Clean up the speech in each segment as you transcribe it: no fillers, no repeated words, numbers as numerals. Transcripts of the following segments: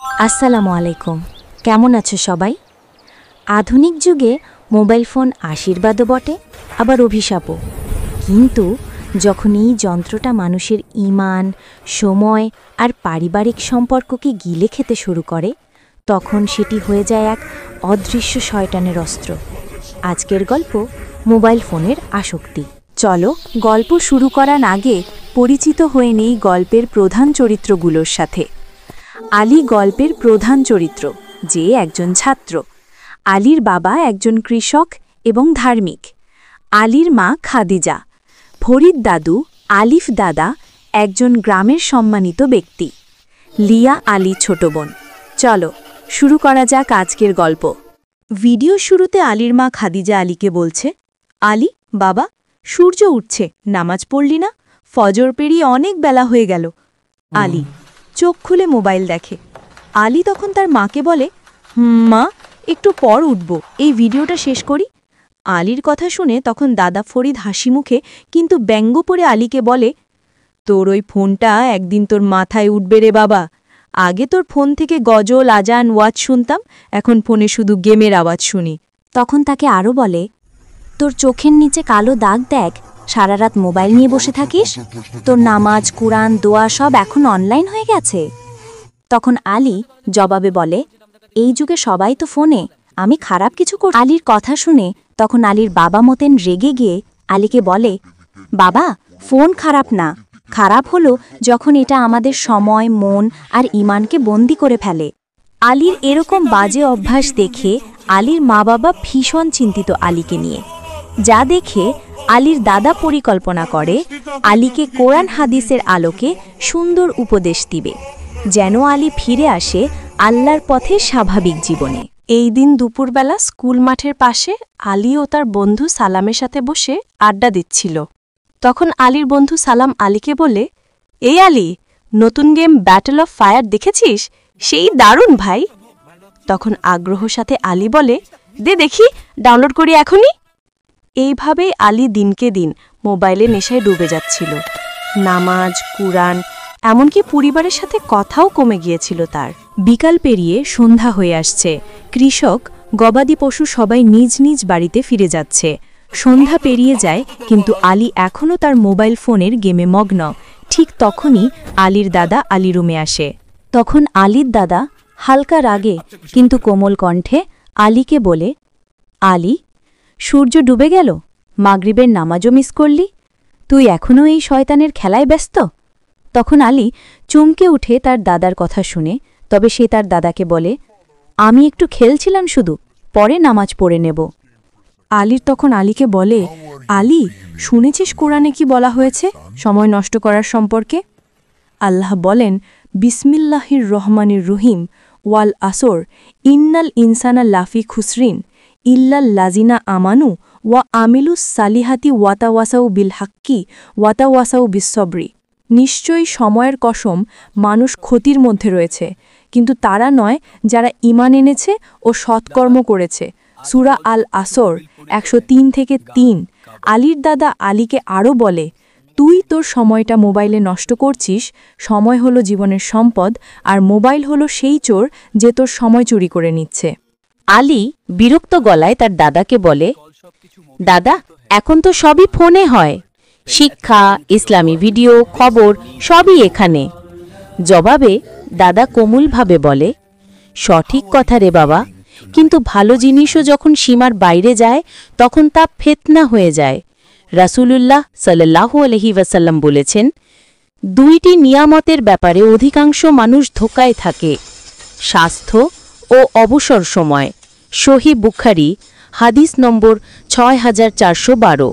আসসালামু আলাইকুম। কেমন আছো সবাই? আধুনিক যুগে মোবাইল ফোন আশীর্বাদও বটে, আবার অভিশাপও। কিন্তু যখন এই যন্ত্রটা মানুষের ঈমান, সময় আর পারিবারিক সম্পর্ককে গিলে খেতে শুরু করে, তখন সেটি হয়ে যায় এক অদৃশ্য শয়তানের অস্ত্র। আজকের গল্প মোবাইল ফোনের আসক্তি। চলো গল্প শুরু করার আগে পরিচিত হয়ে নেই গল্পের প্রধান চরিত্রগুলোর সাথে। আলী গল্পের প্রধান চরিত্র, যে একজন ছাত্র। আলীর বাবা একজন কৃষক এবং ধার্মিক। আলীর মা খাদিজা। ফরিদ দাদু, আলিফ দাদা একজন গ্রামের সম্মানিত ব্যক্তি। লিয়া আলী ছোট বোন। চলো শুরু করা যাক আজকের গল্প। ভিডিও শুরুতে আলীর মা খাদিজা আলীকে বলছে, আলী বাবা, সূর্য উঠছে, নামাজ পড়লি না? ফজর পেরিয়ে অনেক বেলা হয়ে গেল। আলী চোখ খুলে মোবাইল দেখে। আলী তখন তার মাকে বলে, মা, একটু পর উঠব, এই ভিডিওটা শেষ করি। আলীর কথা শুনে তখন দাদা ফরিদ হাসি মুখে কিন্তু ব্যঙ্গ করে আলীকে বলে, তোর ওই ফোনটা একদিন তোর মাথায় উঠবে রে বাবা। আগে তোর ফোন থেকে গজল, আজান, ওয়াজ শুনতাম, এখন ফোনে শুধু গেমের আওয়াজ শুনি। তখন তাকে আরও বলে, তোর চোখের নিচে কালো দাগ দেখ, সারা রাত মোবাইল নিয়ে বসে থাকিস, তোর নামাজ, কুরআন, দোয়া সব এখন অনলাইন হয়ে গেছে। তখন আলী জবাবে বলে, এই যুগে সবাই তো ফোনে, আমি খারাপ কিছু করি? আলীর কথা শুনে তখন আলীর বাবা মতেন রেগে গিয়ে আলীকে বলে, বাবা, ফোন খারাপ না, খারাপ হলো যখন এটা আমাদের সময়, মন আর ঈমানকে বন্দি করে ফেলে। আলীর এরকম বাজে অভ্যাস দেখে আলীর মা বাবা ভীষণ চিন্তিত আলীকে নিয়ে। যা দেখে আলীর দাদা পরিকল্পনা করে আলীকে কোরআন হাদিসের আলোকে সুন্দর উপদেশ দিবে, যেন আলী ফিরে আসে আল্লাহর পথে স্বাভাবিক জীবনে। এই দিন দুপুরবেলা স্কুল মাঠের পাশে আলী ও তার বন্ধু সালামের সাথে বসে আড্ডা দিচ্ছিল। তখন আলীর বন্ধু সালাম আলীকে বলে, এই আলী, নতুন গেম ব্যাটল অফ ফায়ার দেখেছিস? সেই দারুণ ভাই। তখন আগ্রহ সাথে আলী বলে, দে দেখি, ডাউনলোড করি এখনই। এইভাবেই আলী দিনকে দিন মোবাইলে নেশায় ডুবে যাচ্ছিল। নামাজ, কুরআন, এমনকি পরিবারের সাথে কথাও কমে গিয়েছিল তার। বিকাল পেরিয়ে সন্ধ্যা হয়ে আসছে। কৃষক, গবাদি পশু সবাই নিজ নিজ বাড়িতে ফিরে যাচ্ছে। সন্ধ্যা পেরিয়ে যায়, কিন্তু আলী এখনও তার মোবাইল ফোনের গেমে মগ্ন। ঠিক তখনই আলীর দাদা আলী রুমে আসে। তখন আলীর দাদা হালকা রাগে কিন্তু কোমল কণ্ঠে আলীকে বলে, আলী, সূর্য ডুবে গেল, মাগরিবের নামাজও মিস করলি, তুই এখনও এই শয়তানের খেলায় ব্যস্ত? তখন আলী চমকে উঠে তার দাদার কথা শুনে, তবে সে তার দাদাকে বলে, আমি একটু খেলছিলাম শুধু, পরে নামাজ পড়ে নেব। আলীর তখন আলীকে বলে, আলী, শুনেছিস কোরআনে কি বলা হয়েছে সময় নষ্ট করার সম্পর্কে? আল্লাহ বলেন, বিসমিল্লাহির রহমানির রহিম, ওয়াল আসর, ইন্নাল ইনসানা লাফি খুসরিন ইল্লাল লাজিনা আমানু ওয়া আমিলুস সালিহাতি ওয়াতাওয়াসাউ বিল হাক্কি ওয়াতাওয়াসাউ বিসসবরি। নিশ্চয়ই সময়ের কসম, মানুষ ক্ষতির মধ্যে রয়েছে, কিন্তু তারা নয় যারা ঈমান এনেছে ও সৎকর্ম করেছে। সূরা আল আসর 103-3। আলীর দাদা আলীকে আরও বলে, তুই তোর সময়টা মোবাইলে নষ্ট করছিস। সময় হলো জীবনের সম্পদ, আর মোবাইল হলো সেই চোর যে তোর সময় চুরি করে নিচ্ছে। আলী বিরক্ত গলায় তার দাদাকে বলে, দাদা, এখন তো সবই ফোনে হয়, শিক্ষা, ইসলামী ভিডিও, খবর সবই এখানে। জবাবে দাদা কোমলভাবে বলে, সঠিক কথা রে বাবা, কিন্তু ভালো জিনিসও যখন সীমার বাইরে যায় তখন তা ফিতনা হয়ে যায়। রাসূলুল্লাহ সাল্লাল্লাহু আলাইহি ওয়াসাল্লাম বলেছেন, দুইটি নিয়ামতের ব্যাপারে অধিকাংশ মানুষ ধোঁকায় থাকে, স্বাস্থ্য ও অবসর সময়। সহিহ বুখারী, হাদিস নম্বর 6412।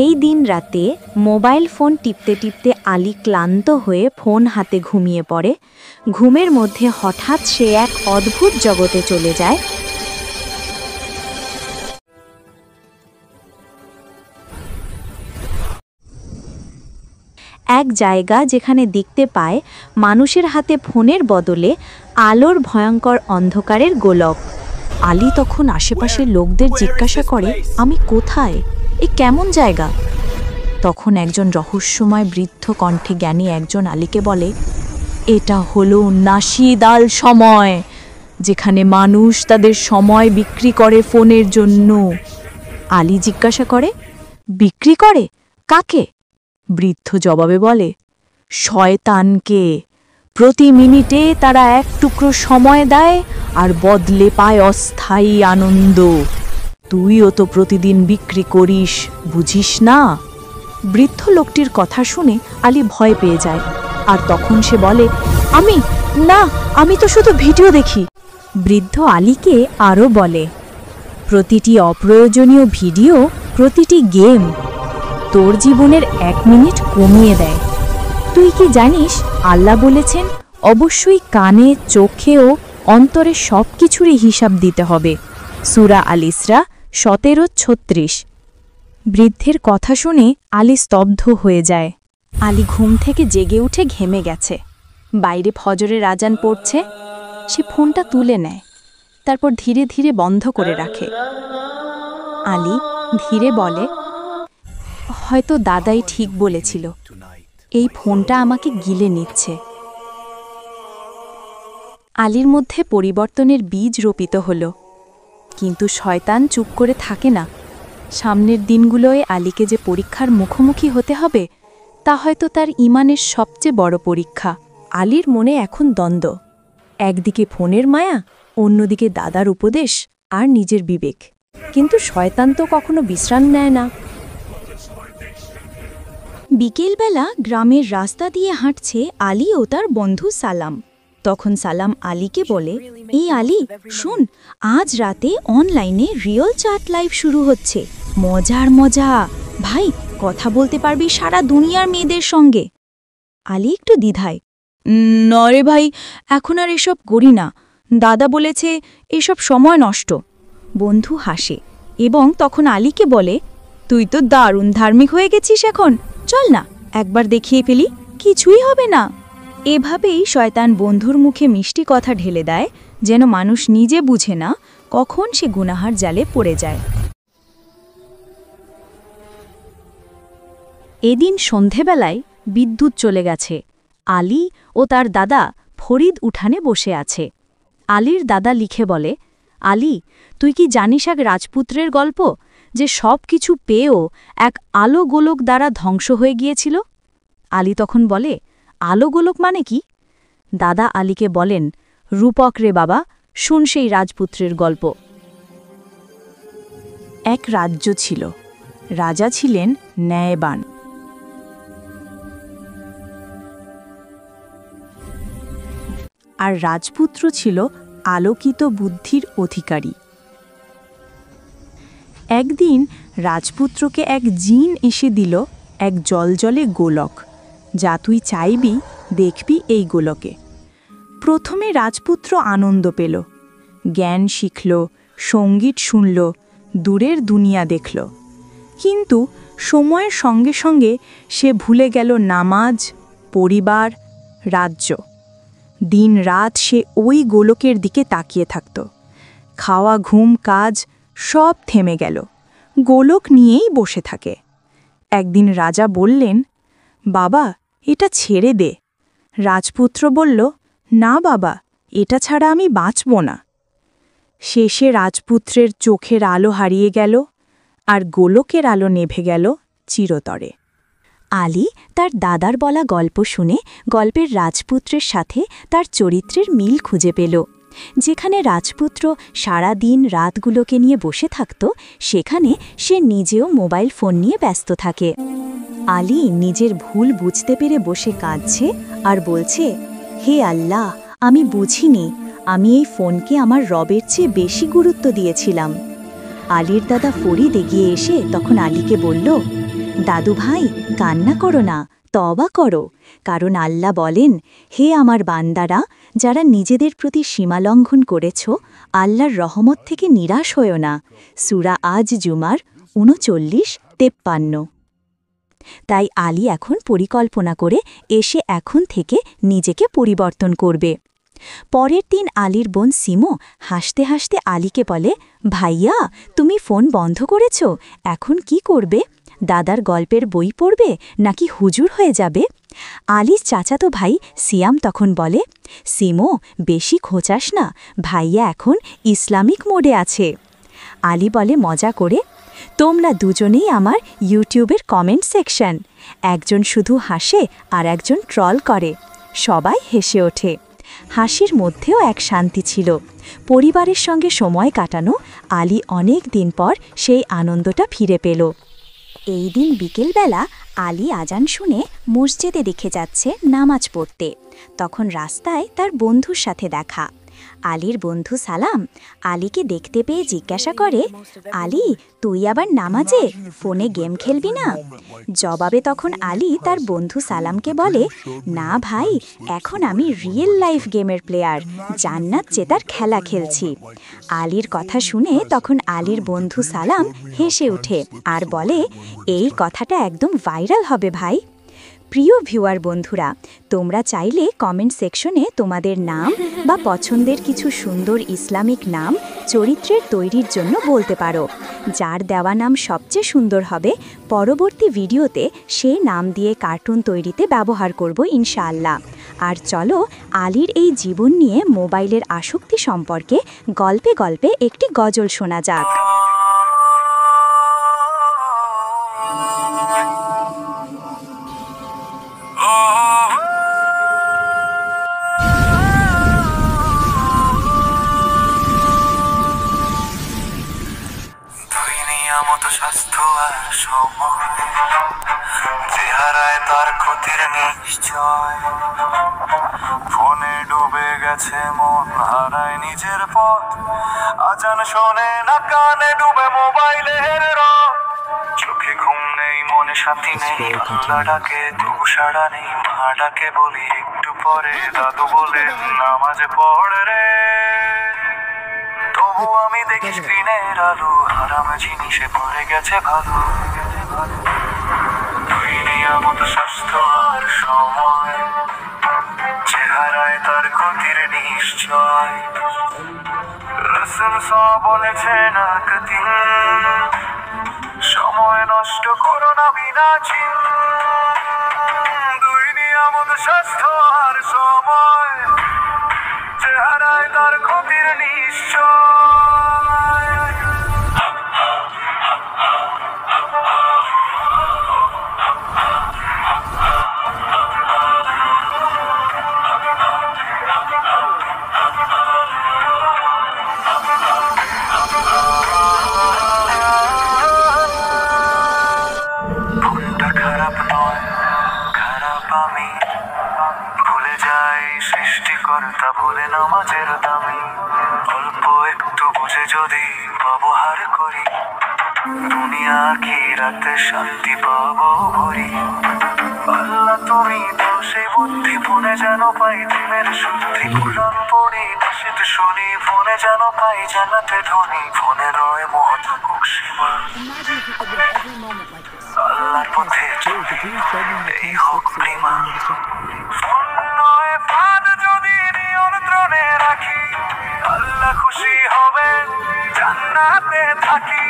এই দিন রাতে মোবাইল ফোন টিপতে টিপতে আলী ক্লান্ত হয়ে ফোন হাতে ঘুমিয়ে পড়ে। ঘুমের মধ্যে হঠাৎ সে এক অদ্ভুত জগতে চলে যায়। এক জায়গা যেখানে দেখতে পায় মানুষের হাতে ফোনের বদলে আলোর ভয়ঙ্কর অন্ধকারের গোলক। আলী তখন আশেপাশের লোকদের জিজ্ঞাসা করে, আমি কোথায়? এ কেমন জায়গা? তখন একজন রহস্যময় বৃদ্ধ কণ্ঠে জ্ঞানী একজন আলীকে বলে, এটা হলো নাশিদাল সময়, যেখানে মানুষ তাদের সময় বিক্রি করে ফোনের জন্য। আলী জিজ্ঞাসা করে, বিক্রি করে কাকে? বৃদ্ধ জবাবে বলে, শয়তানকে। প্রতি মিনিটে তারা এক টুকরো সময় দেয় আর বদলে পায় অস্থায়ী আনন্দ। তুইও তো প্রতিদিন বিক্রি করিস, বুঝিস না? বৃদ্ধ লোকটির কথা শুনে আলী ভয় পেয়ে যায়, আর তখন সে বলে, আমি তো শুধু ভিডিও দেখি। বৃদ্ধ আলীকে আরও বলে, প্রতিটি অপ্রয়োজনীয় ভিডিও, প্রতিটি গেম তোর জীবনের 1 মিনিট কমিয়ে দেয়। তুই কি জানিস, আল্লাহ বলেছেন অবশ্যই কানে, চোখে ও অন্তরে সব কিছুরই হিসাব দিতে হবে। সূরা আল ইসরা 17:36। বৃদ্ধের কথা শুনে আলী স্তব্ধ হয়ে যায়। আলী ঘুম থেকে জেগে উঠে ঘেমে গেছে। বাইরে ফজরের আজান পড়ছে। সে ফোনটা তুলে নেয়, তারপর ধীরে ধীরে বন্ধ করে রাখে। আলী ধীরে বলে, হয়তো দাদাই ঠিক বলেছিল, এই ফোনটা আমাকে গিলে নিচ্ছে। আলীর মধ্যে পরিবর্তনের বীজ রোপিত হল, কিন্তু শয়তান চুপ করে থাকে না। সামনের দিনগুলোয় আলীকে যে পরীক্ষার মুখোমুখি হতে হবে, তা হয়তো তার ঈমানের সবচেয়ে বড় পরীক্ষা। আলীর মনে এখন দ্বন্দ্ব, একদিকে ফোনের মায়া, অন্যদিকে দাদার উপদেশ আর নিজের বিবেক। কিন্তু শয়তান তো কখনো বিশ্রাম নেয় না। বিকেলবেলা গ্রামের রাস্তা দিয়ে হাঁটছে আলী ও তার বন্ধু সালাম। তখন সালাম আলীকে বলে, এই আলী শোন, আজ রাতে অনলাইনে রিয়েল চ্যাট লাইভ শুরু হচ্ছে। মজার মজা ভাই, কথা বলতে পারবি সারা দুনিয়ার মেয়েদের সঙ্গে। আলী একটু দ্বিধায়, নরে ভাই, এখন আর এসব করি না, দাদা বলেছে এসব সময় নষ্ট। বন্ধু হাসে এবং তখন আলীকে বলে, তুই তো দারুণ ধার্মিক হয়ে গেছিস এখন, চল না একবার দেখিয়ে ফেলি, কিছুই হবে না। এভাবেই শয়তান বন্ধুর মুখে মিষ্টি কথা ঢেলে দেয়, যেন মানুষ নিজে বুঝে না কখন সে গুনাহার জালে পড়ে যায়। এদিন সন্ধেবেলায় বিদ্যুৎ চলে গেছে। আলী ও তার দাদা ফরিদ উঠানে বসে আছে। আলীর দাদা লিখে বলে, আলী, তুই কি জানিস এক রাজপুত্রের গল্প, যে সব কিছু পেয়েও এক আলো গোলক দ্বারা ধ্বংস হয়ে গিয়েছিল? আলী তখন বলে, আলো গোলক মানে কি? দাদা আলীকে বলেন, রূপক রে বাবা, শুন সেই রাজপুত্রের গল্প। এক রাজ্য ছিল, রাজা ছিলেন ন্যায়বান। আর রাজপুত্র ছিল আলোকিত বুদ্ধির অধিকারী। একদিন রাজপুত্রকে এক জিন এসে দিল এক জলজলে গোলক, যা তুই চাইবি দেখবি এই গোলকে। প্রথমে রাজপুত্র আনন্দ পেল, জ্ঞান শিখল, সঙ্গীত শুনল, দূরের দুনিয়া দেখল। কিন্তু সময়ের সঙ্গে সঙ্গে সে ভুলে গেল নামাজ, পরিবার, রাজ্য। দিন রাত সে ওই গোলকের দিকে তাকিয়ে থাকত। খাওয়া, ঘুম, কাজ সব থেমে গেল, গোলক নিয়েই বসে থাকে। একদিন রাজা বললেন, বাবা, এটা ছেড়ে দে। রাজপুত্র বলল, না বাবা, এটা ছাড়া আমি বাঁচব না। শেষে রাজপুত্রের চোখের আলো হারিয়ে গেল, আর গোলকের আলো নেভে গেল চিরতরে। আলী তার দাদার বলা গল্প শুনে গল্পের রাজপুত্রের সাথে তার চরিত্রের মিল খুঁজে পেল। যেখানে রাজপুত্র সারা দিন রাতগুলোকে নিয়ে বসে থাকত, সেখানে সে নিজেও মোবাইল ফোন নিয়ে ব্যস্ত থাকে। আলী নিজের ভুল বুঝতে পেরে বসে কাঁদছে আর বলছে, হে আল্লাহ, আমি বুঝিনি, আমি এই ফোনকে আমার রবের চেয়ে বেশি গুরুত্ব দিয়েছিলাম। আলীর দাদা ফরিদ এগিয়ে এসে তখন আলীকে বলল, দাদু ভাই, কান্না করো না, তওবা করো, কারণ আল্লাহ বলেন, হে আমার বান্দারা, যারা নিজেদের প্রতি সীমালঙ্ঘন করেছ, আল্লাহর রহমত থেকে নিরাশ হয়ো না। সূরা আজ জুমার 39-53। তাই আলী এখন পরিকল্পনা করে এসে এখন থেকে নিজেকে পরিবর্তন করবে। পরের দিন আলীর বোন সিমো হাসতে হাসতে আলীকে বলে, ভাইয়া তুমি ফোন বন্ধ করেছ, এখন কি করবে? দাদার গল্পের বই পড়বে নাকি হুজুর হয়ে যাবে? আলীর চাচাতো ভাই সিয়াম তখন বলে, সিমো বেশি খোঁচাস না, ভাইয়া এখন ইসলামিক মোডে আছে। আলী বলে মজা করে, তোমরা দুজনেই আমার ইউটিউবের কমেন্ট সেকশন। একজন শুধু হাসে আর একজন ট্রল করে। সবাই হেসে ওঠে। হাসির মধ্যেও এক শান্তি ছিল। পরিবারের সঙ্গে সময় কাটানো। আলী অনেক দিন পর সেই আনন্দটা ফিরে পেল। এই দিন বিকেলবেলা আলী আজান শুনে মসজিদে দেখে যাচ্ছে নামাজ পড়তে। তখন রাস্তায় তার বন্ধুর সাথে দেখা। আলীর বন্ধু সালাম আলীকে দেখতে পেয়ে জিজ্ঞাসা করে, আলী তুই আবার নামাজে ফোনে গেম খেলবি না? জবাবে তখন আলী তার বন্ধু সালামকে বলে, না ভাই, এখন আমি রিয়েল লাইফ গেমের প্লেয়ার, জান্নাত জেতার খেলা খেলছি। আলীর কথা শুনে তখন আলীর বন্ধু সালাম হেসে ওঠে আর বলে, এই কথাটা একদম ভাইরাল হবে ভাই। প্রিয় ভিউয়ার বন্ধুরা, তোমরা চাইলে কমেন্ট সেকশনে তোমাদের নাম বা পছন্দের কিছু সুন্দর ইসলামিক নাম চরিত্রের তৈরির জন্য বলতে পারো। যার দেওয়া নাম সবচেয়ে সুন্দর হবে পরবর্তী ভিডিওতে সেই নাম দিয়ে কার্টুন তৈরিতে ব্যবহার করব ইনশাআল্লাহ। আর চলো আলীর এই জীবন নিয়ে মোবাইলের আসক্তি সম্পর্কে গল্পে গল্পে একটি গজল শোনা যাক। স্বাস্থ্য আর সময় চেহারায় তার ক্ষতির নিশ্চয়, ফোনে ডুবে গেছে মন, হারায় নিজের পথ, আজান শোনে না কানে, ডুবে মোবাইলের রং, চোখে ঘুম নেই, মনে শান্তি নেই, আল্লাহ ডাকে তবু সাড়া নেই, মা ডাকে বলি একটু পরে, দাদু বলে নামাজে পড়ে রে, তবু আমি দেখি স্ক্রিনের আলো, হারাম জিনিসে পড়ে গেছে ভালো, তুই নিয়ামত স্বাস্থ্য আর সময়, চেহারায় তার ক্ষতির নিশ্চয়, রাসূল বলেছেন একদিন, সময় নষ্ট করো না বিনা চিন, দুই নিয়ামত স্বাস্থ্য আর সময়, চেহারায় তার ক্ষতির নিশ্চয়। ফোনটা খারাপ নয়, খারাপ আমি, ভুলে যাই সৃষ্টিকর্তা, ভুলে নামাজের দামি, অল্প একটু বুঝে যদি ব্যবহার করি, দুনিয়া কি রাতে শান্তি পাবো ভরি, আল্লাহ তুমি দাও সেই বুদ্ধি, ফোনে যেন পাই দিনের শুদ্ধি, কুরআন পড়ি নিষেধ শুনি, ফোনে যেন পাই জান্নাতে ধ্বনি, ফোনে নয় মোহ থাকুক সীমা, আল্লাহর পথে এই হোক প্রেমা, ফোন নয় ফাঁদ যদি নিয়ন্ত্রণে রাখি, আল্লাহ খুশি হবেন জান্নাতে থাকি,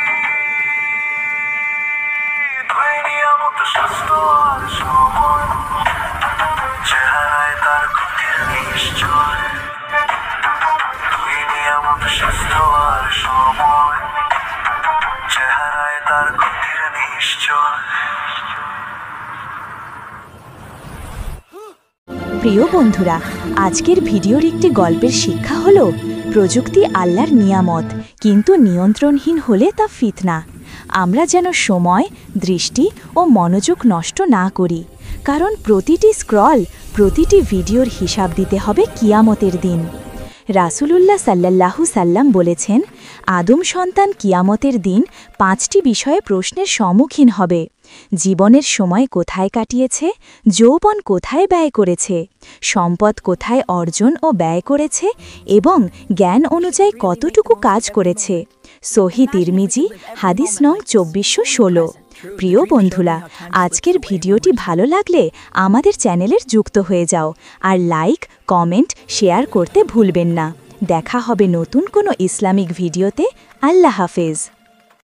দুই নিয়ামত স্বাস্থ্য আর সময়, চেহারায় তার ক্ষতির নিশ্চয়, দুই নিয়ামত স্বাস্থ্য আর সময়, চেহারায় তার ক্ষতির নিশ্চয়। প্রিয় বন্ধুরা, আজকের ভিডিওর একটি গল্পের শিক্ষা হলো, প্রযুক্তি আল্লাহর নিয়ামত, কিন্তু নিয়ন্ত্রণহীন হলে তা ফিতনা। আমরা যেন সময়, দৃষ্টি ও মনোযোগ নষ্ট না করি, কারণ প্রতিটি স্ক্রল, প্রতিটি ভিডিওর হিসাব দিতে হবে কিয়ামতের দিন। রাসূলুল্লাহ সাল্লাল্লাহু সাল্লাম বলেছেন, আদম সন্তান কিয়ামতের দিন 5টি বিষয়ে প্রশ্নের সম্মুখীন হবে। জীবনের সময় কোথায় কাটিয়েছে, যৌবন কোথায় ব্যয় করেছে, সম্পদ কোথায় অর্জন ও ব্যয় করেছে এবং জ্ঞান অনুযায়ী কতটুকু কাজ করেছে। সহিহ তিরমিজি হাদিস নং 2416। প্রিয় বন্ধুরা, আজকের ভিডিওটি ভালো লাগলে আমাদের চ্যানেলের যুক্ত হয়ে যাও আর লাইক, কমেন্ট, শেয়ার করতে ভুলবেন না। দেখা হবে নতুন কোনো ইসলামিক ভিডিওতে। আল্লাহ হাফেজ।